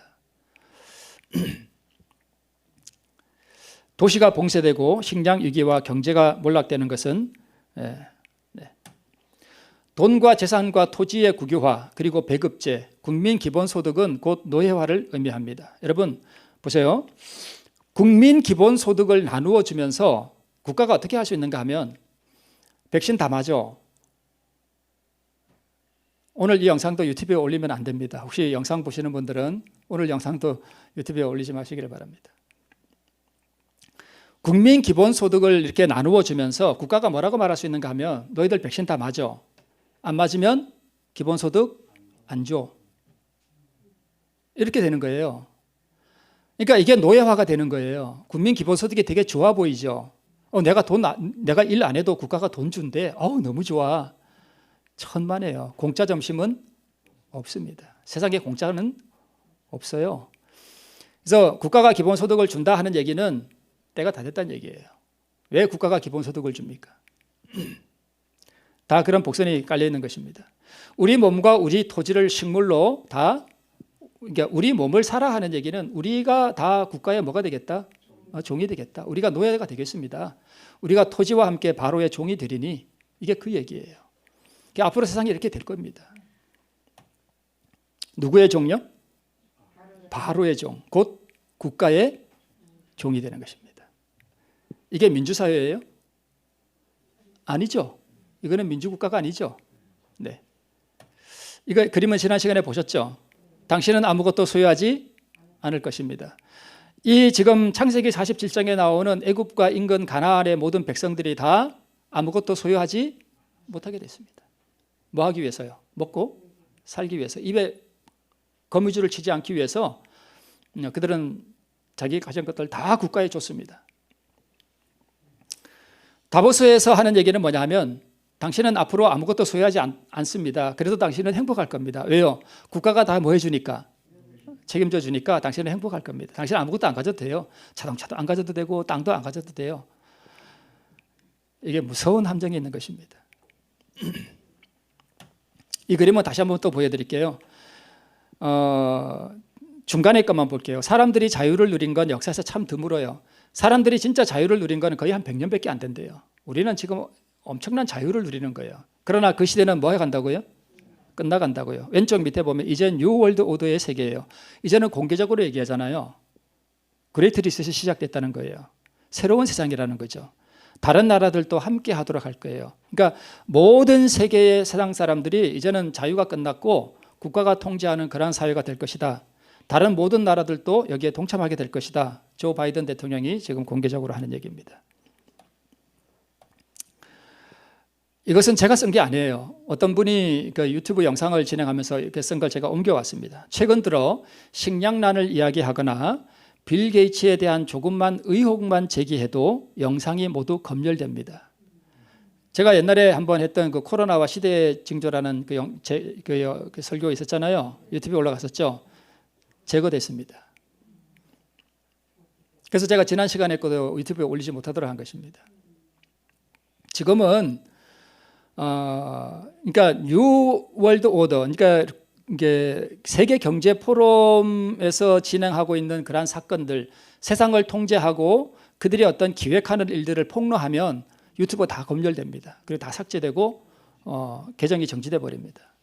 도시가 봉쇄되고 식량 위기와 경제가 몰락되는 것은 돈과 재산과 토지의 국유화 그리고 배급제, 국민 기본소득은 곧 노예화를 의미합니다. 여러분 보세요. 국민 기본소득을 나누어 주면서 국가가 어떻게 할 수 있는가 하면 백신 다 맞아. 오늘 이 영상도 유튜브에 올리면 안 됩니다. 혹시 영상 보시는 분들은 오늘 영상도 유튜브에 올리지 마시기를 바랍니다. 국민 기본소득을 이렇게 나누어 주면서 국가가 뭐라고 말할 수 있는가 하면 너희들 백신 다 맞아. 안 맞으면 기본소득 안 줘. 이렇게 되는 거예요. 그러니까 이게 노예화가 되는 거예요. 국민 기본소득이 되게 좋아 보이죠. 내가 일 안 해도 국가가 돈 준대. 너무 좋아. 천만에요. 공짜 점심은 없습니다. 세상에 공짜는 없어요. 그래서 국가가 기본소득을 준다 하는 얘기는 때가 다 됐다는 얘기예요. 왜 국가가 기본소득을 줍니까? 다 그런 복선이 깔려 있는 것입니다. 우리 몸과 우리 토지를 식물로 다, 그러니까 우리 몸을 사라 하는 얘기는 우리가 다 국가의 뭐가 되겠다? 종이 되겠다. 우리가 노예가 되겠습니다. 우리가 토지와 함께 바로의 종이 되리니 이게 그 얘기예요. 그러니까 앞으로 세상이 이렇게 될 겁니다. 누구의 종요? 바로의 종, 곧 국가의 종이 되는 것입니다. 이게 민주사회예요? 아니죠. 이거는 민주국가가 아니죠. 네. 이거 그림은 지난 시간에 보셨죠? 당신은 아무것도 소유하지 않을 것입니다. 이 지금 창세기 47장에 나오는 애굽과 인근 가나안의 모든 백성들이 다 아무것도 소유하지 못하게 됐습니다. 뭐 하기 위해서요? 먹고 살기 위해서. 입에 거미줄을 치지 않기 위해서 그들은 자기 가진 것들 다 국가에 줬습니다. 다보스에서 하는 얘기는 뭐냐 하면 당신은 앞으로 아무것도 소유하지 않습니다. 그래도 당신은 행복할 겁니다. 왜요? 국가가 다 뭐 해주니까? 책임져 주니까 당신은 행복할 겁니다. 당신은 아무것도 안 가져도 돼요. 자동차도 안 가져도 되고 땅도 안 가져도 돼요. 이게 무서운 함정이 있는 것입니다. 이 그림은 다시 한번 또 보여드릴게요. 중간에 것만 볼게요. 사람들이 자유를 누린 건 역사에서 참 드물어요. 사람들이 진짜 자유를 누린 건 거의 한 100년밖에 안 된대요. 우리는 지금 엄청난 자유를 누리는 거예요. 그러나 그 시대는 뭐 해간다고요? 끝나간다고요. 왼쪽 밑에 보면 이젠 뉴 월드 오더의 세계예요. 이제는 공개적으로 얘기하잖아요. 그레이트 리셋이 시작됐다는 거예요. 새로운 세상이라는 거죠. 다른 나라들도 함께 하도록 할 거예요. 그러니까 모든 세계의 세상 사람들이 이제는 자유가 끝났고 국가가 통제하는 그러한 사회가 될 것이다. 다른 모든 나라들도 여기에 동참하게 될 것이다. 조 바이든 대통령이 지금 공개적으로 하는 얘기입니다. 이것은 제가 쓴 게 아니에요. 어떤 분이 그 유튜브 영상을 진행하면서 이렇게 쓴 걸 제가 옮겨왔습니다. 최근 들어 식량난을 이야기하거나 빌 게이츠에 대한 조금만 의혹만 제기해도 영상이 모두 검열됩니다. 제가 옛날에 한번 했던 그 코로나와 시대의 징조라는 그 설교 있었잖아요. 유튜브에 올라갔었죠. 제거됐습니다. 그래서 제가 지난 시간에 거도 유튜브에 올리지 못하도록 한 것입니다. 지금은 그러니까 뉴 월드 오더, 그러니까 이게 세계 경제 포럼에서 진행하고 있는 그러한 사건들, 세상을 통제하고 그들이 어떤 기획하는 일들을 폭로하면 유튜브 다 검열됩니다. 그리고 다 삭제되고 계정이 정지돼 버립니다.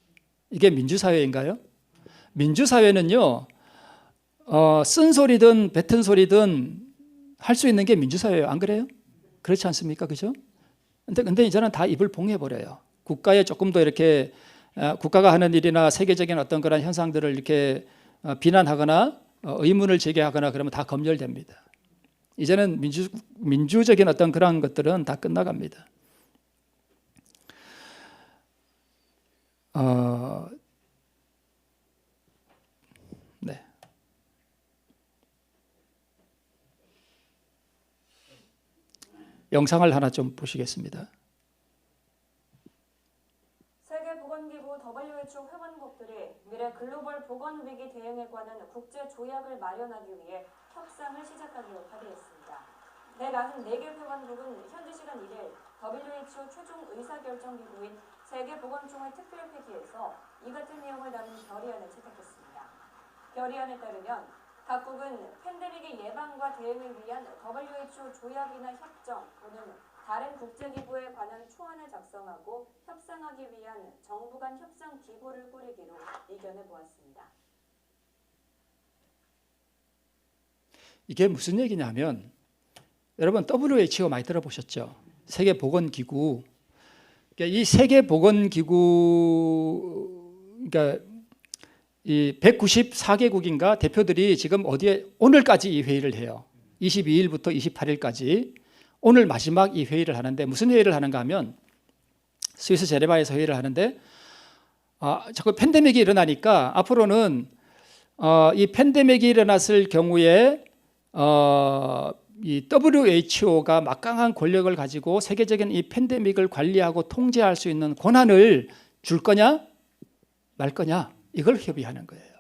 이게 민주사회인가요? 민주사회는요, 쓴소리든 뱉은 소리든 할 수 있는 게 민주사회예요. 안 그래요? 그렇지 않습니까? 그죠? 근데 이제는 다 입을 봉해 버려요. 국가에 조금 더 이렇게 국가가 하는 일이나 세계적인 어떤 그런 현상들을 이렇게 비난하거나 의문을 제기하거나 그러면 다 검열됩니다. 이제는 민주적인 어떤 그런 것들은 다 끝나갑니다. 네. 영상을 하나 좀 보시겠습니다. 세계보건기구 WHO 회원국들이 미래 글로벌 보건 위기 대응에 관한 국제 조약을 마련하기 위해 협상을 시작하기로 합의했습니다. 194개 회원국은 현지 시간 1일 WHO 최종 의사결정기구인 세계보건총회 특별회의에서 이 같은 내용을 담은 결의안을 채택했습니다. 결의안에 따르면 각국은 팬데믹의 예방과 대응을 위한 WHO 조약이나 협정 또는 다른 국제기구에 관한 초안을 작성하고 협상하기 위한 정부 간 협상 기구를 꾸리기로 의견해 보았습니다. 이게 무슨 얘기냐면 여러분 WHO 많이 들어보셨죠? 세계보건기구. 그러니까 이 세계보건기구, 그러니까 이 194개국인가 대표들이 지금 어디에 오늘까지 이 회의를 해요. 22일부터 28일까지 오늘 마지막 이 회의를 하는데 무슨 회의를 하는가 하면 스위스 제네바에서 회의를 하는데 자꾸 팬데믹이 일어나니까 앞으로는 이 팬데믹이 일어났을 경우에 이 WHO가 막강한 권력을 가지고 세계적인 이 팬데믹을 관리하고 통제할 수 있는 권한을 줄 거냐 말 거냐 이걸 협의하는 거예요.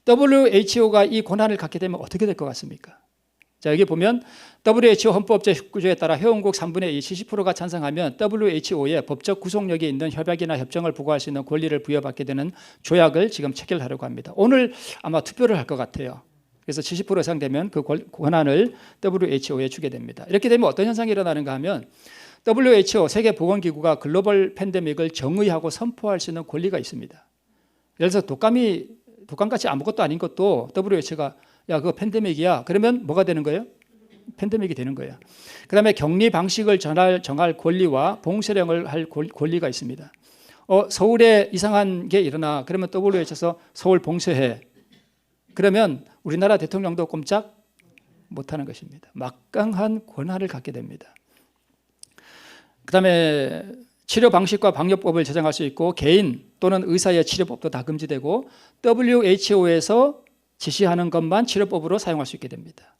WHO가 이 권한을 갖게 되면 어떻게 될 것 같습니까? 자, 여기 보면 WHO 헌법 제19조에 따라 회원국 3분의 2, 70%가 찬성하면 WHO의 법적 구속력이 있는 협약이나 협정을 보고할 수 있는 권리를 부여받게 되는 조약을 지금 체결하려고 합니다. 오늘 아마 투표를 할 것 같아요. 그래서 70% 이상 되면 그 권한을 WHO에 주게 됩니다. 이렇게 되면 어떤 현상이 일어나는가 하면 WHO 세계보건기구가 글로벌 팬데믹을 정의하고 선포할 수 있는 권리가 있습니다. 예를 들어서 독감같이 아무것도 아닌 것도 WHO가 야 그거 팬데믹이야 그러면 뭐가 되는 거예요? 팬데믹이 되는 거예요. 그 다음에 격리 방식을 정할 권리와 봉쇄령을 할 권리가 있습니다. 서울에 이상한 게 일어나. 그러면 WHO에서 서울 봉쇄해. 그러면 우리나라 대통령도 꼼짝 못하는 것입니다. 막강한 권한을 갖게 됩니다. 그다음에 치료 방식과 방역법을 제정할 수 있고 개인 또는 의사의 치료법도 다 금지되고 WHO에서 지시하는 것만 치료법으로 사용할 수 있게 됩니다.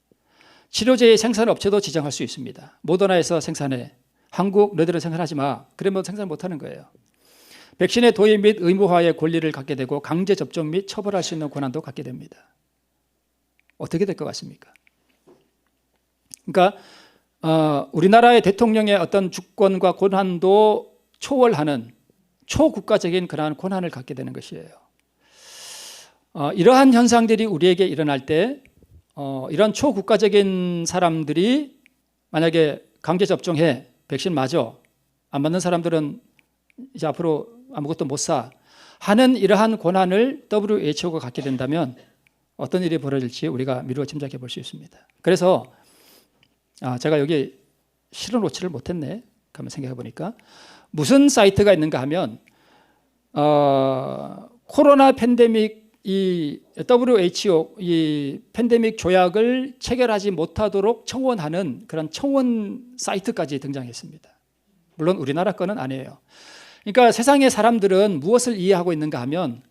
치료제의 생산 업체도 지정할 수 있습니다. 모더나에서 생산해. 한국 너희들은 생산하지 마. 그러면 생산 못하는 거예요. 백신의 도입 및 의무화의 권리를 갖게 되고 강제 접종 및 처벌할 수 있는 권한도 갖게 됩니다. 어떻게 될 것 같습니까? 그러니까 우리나라의 대통령의 어떤 주권과 권한도 초월하는 초국가적인 그러한 권한을 갖게 되는 것이에요. 이러한 현상들이 우리에게 일어날 때 이런 초국가적인 사람들이 만약에 강제 접종해 백신 맞아 안 맞는 사람들은 이제 앞으로 아무것도 못 사 하는 이러한 권한을 WHO가 갖게 된다면 어떤 일이 벌어질지 우리가 미루어 짐작해 볼 수 있습니다. 그래서 제가 여기 실어 놓지를 못했네. 한번 생각해 보니까 무슨 사이트가 있는가 하면 코로나 팬데믹 이 WHO 이 팬데믹 조약을 체결하지 못하도록 청원하는 그런 청원 사이트까지 등장했습니다. 물론 우리나라 거는 아니에요. 그러니까 세상의 사람들은 무엇을 이해하고 있는가 하면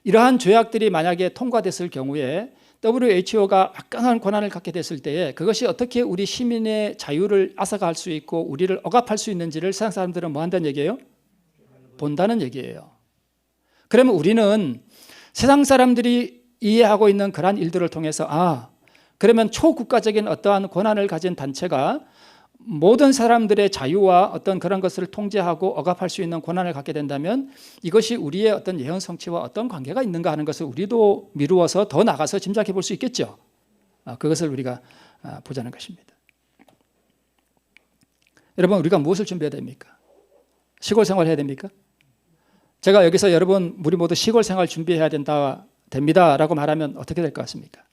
이러한 조약들이 만약에 통과됐을 경우에 WHO가 막강한 권한을 갖게 됐을 때에 그것이 어떻게 우리 시민의 자유를 앗아갈 수 있고 우리를 억압할 수 있는지를 세상 사람들은 뭐 한다는 얘기예요? 본다는 얘기예요. 그러면 우리는 세상 사람들이 이해하고 있는 그러한 일들을 통해서 그러면 초국가적인 어떠한 권한을 가진 단체가 모든 사람들의 자유와 어떤 그런 것을 통제하고 억압할 수 있는 권한을 갖게 된다면 이것이 우리의 어떤 예언 성취와 어떤 관계가 있는가 하는 것을 우리도 미루어서 더 나가서 짐작해 볼 수 있겠죠. 그것을 우리가 보자는 것입니다. 여러분 우리가 무엇을 준비해야 됩니까? 시골 생활해야 됩니까? 제가 여기서 여러분 우리 모두 시골 생활 준비해야 됩니다라고 말하면 어떻게 될 것 같습니까?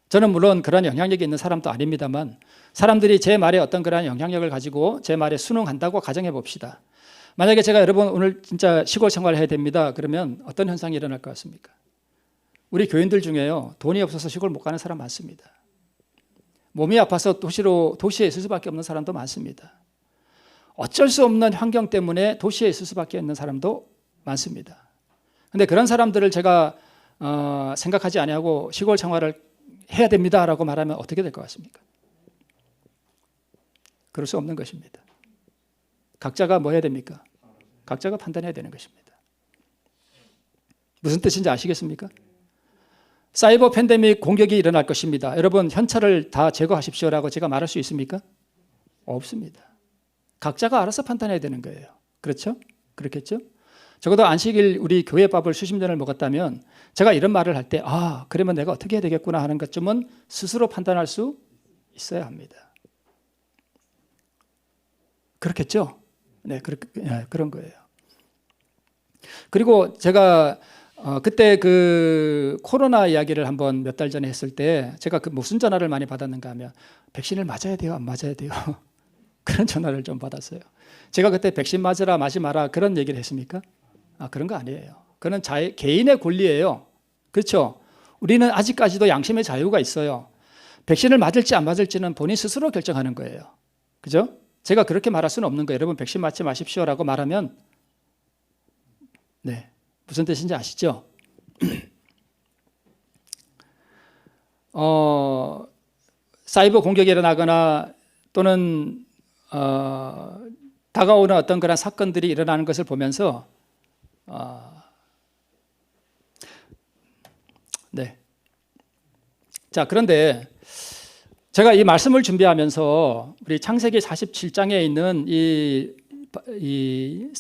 저는 물론 그런 영향력이 있는 사람도 아닙니다만 사람들이 제 말에 어떤 그런 영향력을 가지고 제 말에 순응한다고 가정해 봅시다. 만약에 제가 여러분 오늘 진짜 시골 생활을 해야 됩니다. 그러면 어떤 현상이 일어날 것 같습니까? 우리 교인들 중에요. 돈이 없어서 시골 못 가는 사람 많습니다. 몸이 아파서 도시에 있을 수밖에 없는 사람도 많습니다. 어쩔 수 없는 환경 때문에 도시에 있을 수밖에 없는 사람도 많습니다. 그런데 그런 사람들을 제가 생각하지 아니하고 시골 생활을 해야 됩니다라고 말하면 어떻게 될 것 같습니까? 그럴 수 없는 것입니다. 각자가 뭐 해야 됩니까? 각자가 판단해야 되는 것입니다. 무슨 뜻인지 아시겠습니까? 사이버 팬데믹 공격이 일어날 것입니다. 여러분 현찰을 다 제거하십시오라고 제가 말할 수 있습니까? 없습니다. 각자가 알아서 판단해야 되는 거예요. 그렇죠? 그렇겠죠? 적어도 안식일 우리 교회 밥을 수십 년을 먹었다면 제가 이런 말을 할 때 그러면 내가 어떻게 해야 되겠구나 하는 것쯤은 스스로 판단할 수 있어야 합니다. 그렇겠죠? 네, 그런 거예요. 그리고 제가 그때 그 코로나 이야기를 한번 몇 달 전에 했을 때 제가 그 무슨 전화를 많이 받았는가 하면 백신을 맞아야 돼요? 안 맞아야 돼요? 그런 전화를 좀 받았어요. 제가 그때 백신 맞으라 맞지 마라 그런 얘기를 했습니까? 그런 거 아니에요. 그건 개인의 권리예요. 그렇죠? 우리는 아직까지도 양심의 자유가 있어요. 백신을 맞을지 안 맞을지는 본인 스스로 결정하는 거예요. 그죠? 제가 그렇게 말할 수는 없는 거예요. 여러분 백신 맞지 마십시오라고 말하면 네, 무슨 뜻인지 아시죠? 사이버 공격이 일어나거나 또는 다가오는 어떤 그런 사건들이 일어나는 것을 보면서 네. 자, 그런데 제가 이 말씀을 준비하면서 우리 창세기 47장에 있는 이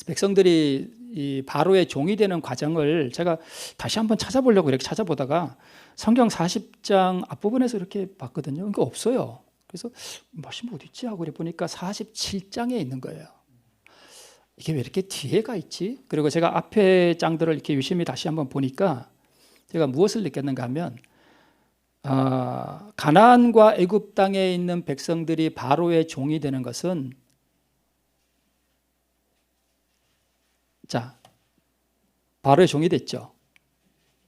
백성들이 이 바로의 종이 되는 과정을 제가 다시 한번 찾아보려고 이렇게 찾아보다가 성경 40장 앞부분에서 이렇게 봤거든요. 이거 없어요. 그래서 말씀 어디 있지 하고 보니까 47장에 있는 거예요. 이게 왜 이렇게 뒤에가 있지? 그리고 제가 앞에 장들을 이렇게 유심히 다시 한번 보니까 제가 무엇을 느꼈는가 하면 가나안과 애굽 땅에 있는 백성들이 바로의 종이 되는 것은 자, 바로의 종이 됐죠.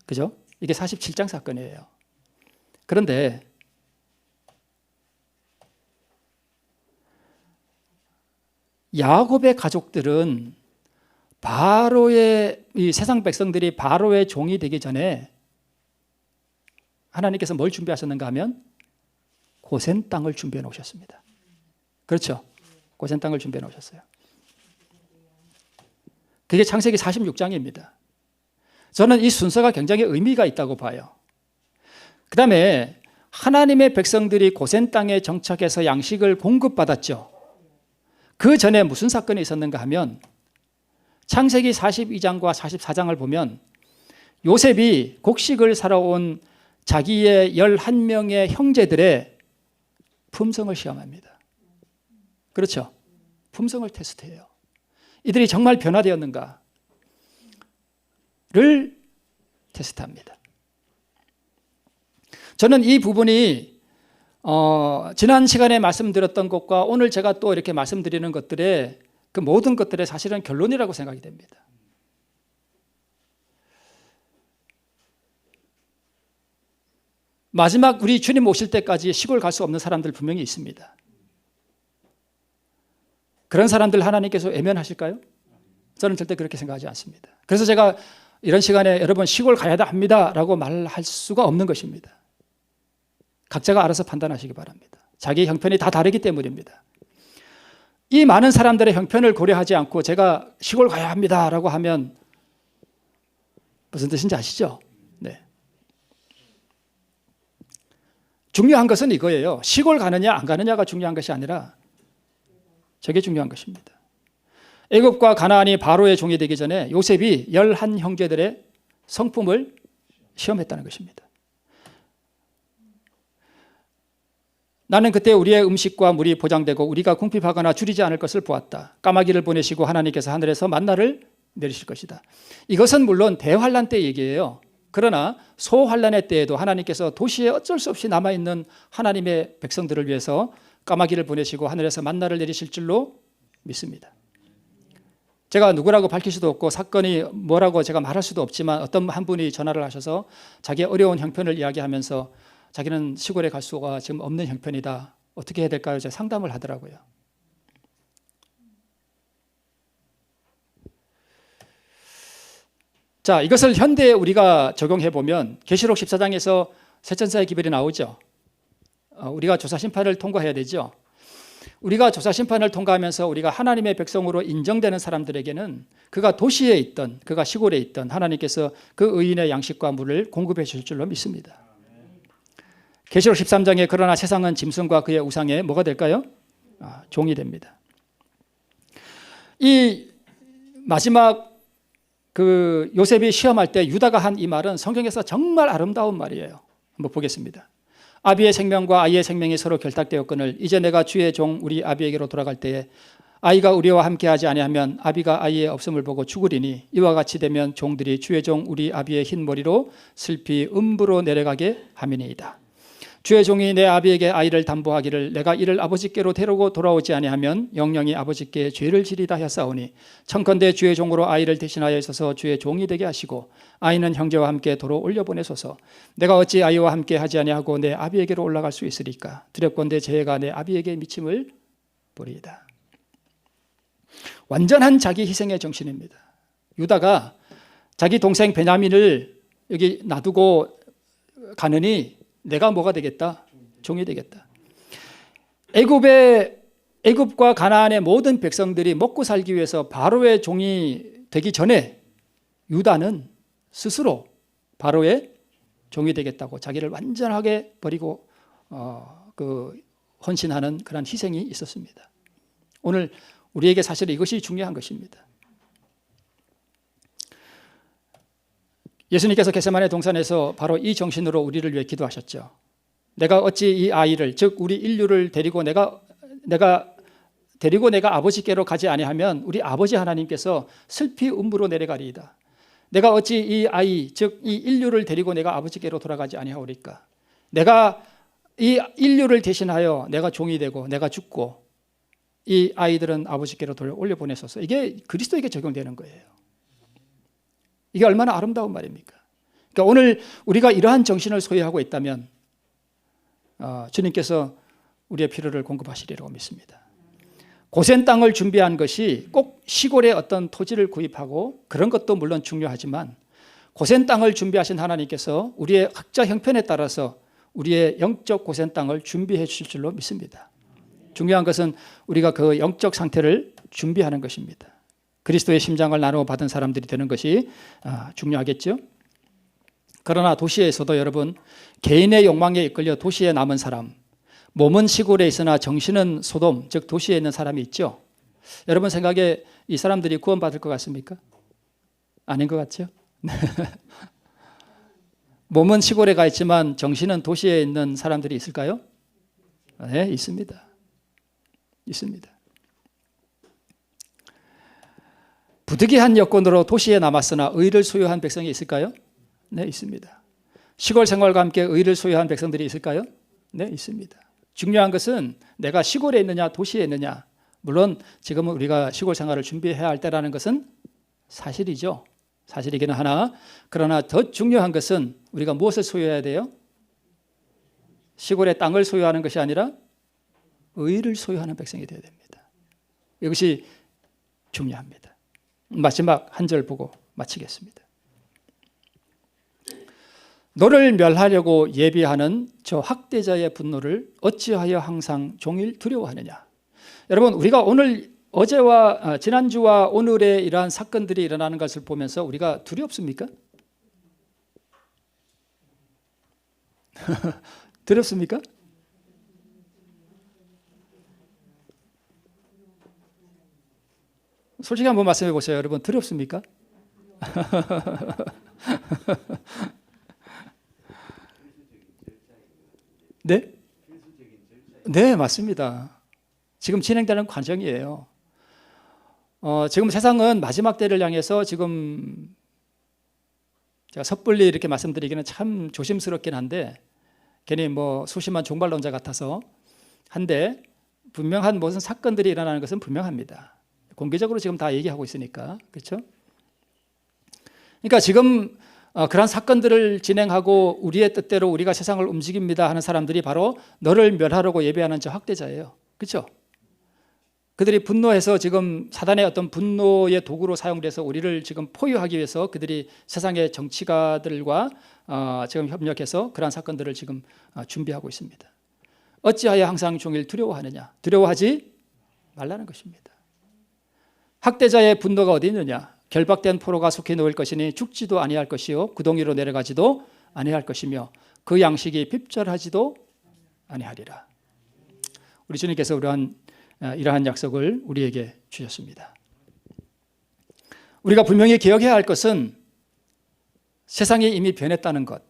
그죠? 이게 47장 사건이에요. 그런데 야곱의 가족들은 바로의 이 세상 백성들이 바로의 종이 되기 전에 하나님께서 뭘 준비하셨는가 하면 고센 땅을 준비해 놓으셨습니다. 그렇죠? 고센 땅을 준비해 놓으셨어요. 그게 창세기 46장입니다. 저는 이 순서가 굉장히 의미가 있다고 봐요. 그 다음에 하나님의 백성들이 고센 땅에 정착해서 양식을 공급받았죠. 그 전에 무슨 사건이 있었는가 하면 창세기 42장과 44장을 보면 요셉이 곡식을 사러 온 자기의 11명의 형제들의 품성을 시험합니다. 그렇죠? 품성을 테스트해요. 이들이 정말 변화되었는가를 테스트합니다. 저는 이 부분이 지난 시간에 말씀드렸던 것과 오늘 제가 또 이렇게 말씀드리는 것들의 그 모든 것들의 사실은 결론이라고 생각이 됩니다. 마지막 우리 주님 오실 때까지 시골 갈 수 없는 사람들 분명히 있습니다. 그런 사람들 하나님께서 외면하실까요? 저는 절대 그렇게 생각하지 않습니다. 그래서 제가 이런 시간에 여러분 시골 가야 합니다 라고 말할 수가 없는 것입니다. 각자가 알아서 판단하시기 바랍니다. 자기 형편이 다 다르기 때문입니다. 이 많은 사람들의 형편을 고려하지 않고 제가 시골 가야 합니다 라고 하면 무슨 뜻인지 아시죠? 네. 중요한 것은 이거예요. 시골 가느냐 안 가느냐가 중요한 것이 아니라 저게 중요한 것입니다. 애굽과 가나안이 바로의 종이 되기 전에 요셉이 11 형제들의 성품을 시험했다는 것입니다. 나는 그때 우리의 음식과 물이 보장되고 우리가 궁핍하거나 줄이지 않을 것을 보았다. 까마귀를 보내시고 하나님께서 하늘에서 만나를 내리실 것이다. 이것은 물론 대환란 때 얘기예요. 그러나 소환란의 때에도 하나님께서 도시에 어쩔 수 없이 남아있는 하나님의 백성들을 위해서 까마귀를 보내시고 하늘에서 만나를 내리실 줄로 믿습니다. 제가 누구라고 밝힐 수도 없고 사건이 뭐라고 제가 말할 수도 없지만 어떤 한 분이 전화를 하셔서 자기의 어려운 형편을 이야기하면서 자기는 시골에 갈 수가 지금 없는 형편이다. 어떻게 해야 될까요? 제가 상담을 하더라고요. 자, 이것을 현대에 우리가 적용해 보면 계시록 14장에서 셋천사의 기별이 나오죠. 우리가 조사심판을 통과해야 되죠. 우리가 조사심판을 통과하면서 우리가 하나님의 백성으로 인정되는 사람들에게는 그가 도시에 있던 그가 시골에 있던 하나님께서 그 의인의 양식과 물을 공급해 주실 줄로 믿습니다. 계시록 13장에 그러나 세상은 짐승과 그의 우상에 뭐가 될까요? 종이 됩니다. 이 마지막 그 요셉이 시험할 때 유다가 한 이 말은 성경에서 정말 아름다운 말이에요. 한번 보겠습니다. 아비의 생명과 아이의 생명이 서로 결탁되었거늘 이제 내가 주의 종 우리 아비에게로 돌아갈 때에 아이가 우리와 함께하지 아니하면 아비가 아이의 없음을 보고 죽으리니 이와 같이 되면 종들이 주의 종 우리 아비의 흰 머리로 슬피 음부로 내려가게 함이니이다. 주의 종이 내 아비에게 아이를 담보하기를 내가 이를 아버지께로 데리고 돌아오지 아니하면 영영이 아버지께 죄를 지리다 하사오니 청컨대 주의 종으로 아이를 대신하여 있어서 주의 종이 되게 하시고 아이는 형제와 함께 도로 올려보내소서. 내가 어찌 아이와 함께 하지 아니하고 내 아비에게로 올라갈 수 있으리까. 두렵건대 재해가 내 아비에게 미침을 보리이다. 완전한 자기 희생의 정신입니다. 유다가 자기 동생 베냐민을 여기 놔두고 가느니 내가 뭐가 되겠다? 종이 되겠다. 애굽과 가나안의 모든 백성들이 먹고 살기 위해서 바로의 종이 되기 전에 유다는 스스로 바로의 종이 되겠다고 자기를 완전하게 버리고 헌신하는 그런 희생이 있었습니다. 오늘 우리에게 사실 이것이 중요한 것입니다. 예수님께서 겟세마네 동산에서 바로 이 정신으로 우리를 위해 기도하셨죠. 내가 어찌 이 아이를 즉 우리 인류를 데리고 내가 아버지께로 가지 아니하면 우리 아버지 하나님께서 슬피 음부로 내려가리이다. 내가 어찌 이 아이 즉 이 인류를 데리고 내가 아버지께로 돌아가지 아니하오리까. 내가 이 인류를 대신하여 내가 종이 되고 내가 죽고 이 아이들은 아버지께로 올려보내소서. 이게 그리스도에게 적용되는 거예요. 이게 얼마나 아름다운 말입니까? 그러니까 오늘 우리가 이러한 정신을 소유하고 있다면 주님께서 우리의 필요를 공급하시리라고 믿습니다. 고센 땅을 준비한 것이 꼭 시골에 어떤 토지를 구입하고 그런 것도 물론 중요하지만 고센 땅을 준비하신 하나님께서 우리의 학자 형편에 따라서 우리의 영적 고센 땅을 준비해 주실 줄로 믿습니다. 중요한 것은 우리가 그 영적 상태를 준비하는 것입니다. 그리스도의 심장을 나누어 받은 사람들이 되는 것이 중요하겠죠. 그러나 도시에서도 여러분, 개인의 욕망에 이끌려 도시에 남은 사람, 몸은 시골에 있으나 정신은 소돔, 즉 도시에 있는 사람이 있죠. 여러분 생각에 이 사람들이 구원받을 것 같습니까? 아닌 것 같죠? 몸은 시골에 가 있지만 정신은 도시에 있는 사람들이 있을까요? 네, 있습니다. 있습니다. 부득이한 여건으로 도시에 남았으나 의를 소유한 백성이 있을까요? 네, 있습니다. 시골 생활과 함께 의를 소유한 백성들이 있을까요? 네, 있습니다. 중요한 것은 내가 시골에 있느냐 도시에 있느냐. 물론 지금은 우리가 시골 생활을 준비해야 할 때라는 것은 사실이죠. 사실이기는 하나, 그러나 더 중요한 것은 우리가 무엇을 소유해야 돼요? 시골의 땅을 소유하는 것이 아니라 의를 소유하는 백성이 되어야 됩니다. 이것이 중요합니다. 마지막 한 절 보고 마치겠습니다. 너를 멸하려고 예비하는 저 학대자의 분노를 어찌하여 항상 종일 두려워하느냐. 여러분, 우리가 오늘 어제와 지난주와 오늘의 이러한 사건들이 일어나는 것을 보면서 우리가 두렵습니까? 두렵습니까? 솔직히 한번 말씀해 보세요. 여러분, 두렵습니까? 네? 네, 맞습니다. 지금 진행되는 과정이에요. 지금 세상은 마지막 때를 향해서 지금 제가 섣불리 이렇게 말씀드리기는 참 조심스럽긴 한데 괜히 뭐 소심한 종말론자 같아서 한데 분명한 무슨 사건들이 일어나는 것은 분명합니다. 공개적으로 지금 다 얘기하고 있으니까. 그렇죠? 그러니까 지금 그러한 사건들을 진행하고 우리의 뜻대로 우리가 세상을 움직입니다 하는 사람들이 바로 너를 멸하려고 예배하는 저 학대자예요. 그렇죠? 그들이 분노해서 지금 사단의 어떤 분노의 도구로 사용돼서 우리를 지금 포위하기 위해서 그들이 세상의 정치가들과 지금 협력해서 그러한 사건들을 지금 준비하고 있습니다. 어찌하여 항상 종일 두려워하느냐? 두려워하지 말라는 것입니다. 학대자의 분노가 어디 있느냐? 결박된 포로가 속히 놓일 것이니 죽지도 아니할 것이요 구덩이로 내려가지도 아니할 것이며 그 양식이 핍절하지도 아니하리라. 우리 주님께서 이러한 약속을 우리에게 주셨습니다. 우리가 분명히 기억해야 할 것은 세상이 이미 변했다는 것,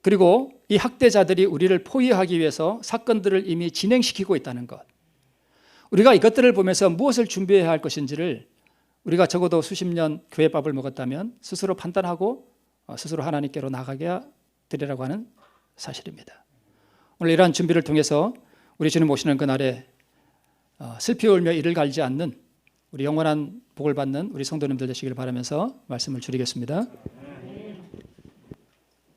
그리고 이 학대자들이 우리를 포위하기 위해서 사건들을 이미 진행시키고 있다는 것, 우리가 이것들을 보면서 무엇을 준비해야 할 것인지를 우리가 적어도 수십 년 교회밥을 먹었다면 스스로 판단하고 스스로 하나님께로 나가게 되리라고 하는 사실입니다. 오늘 이러한 준비를 통해서 우리 주님 오시는 그날에 슬피 울며 이를 갈지 않는 우리 영원한 복을 받는 우리 성도님들 되시길 바라면서 말씀을 줄이겠습니다.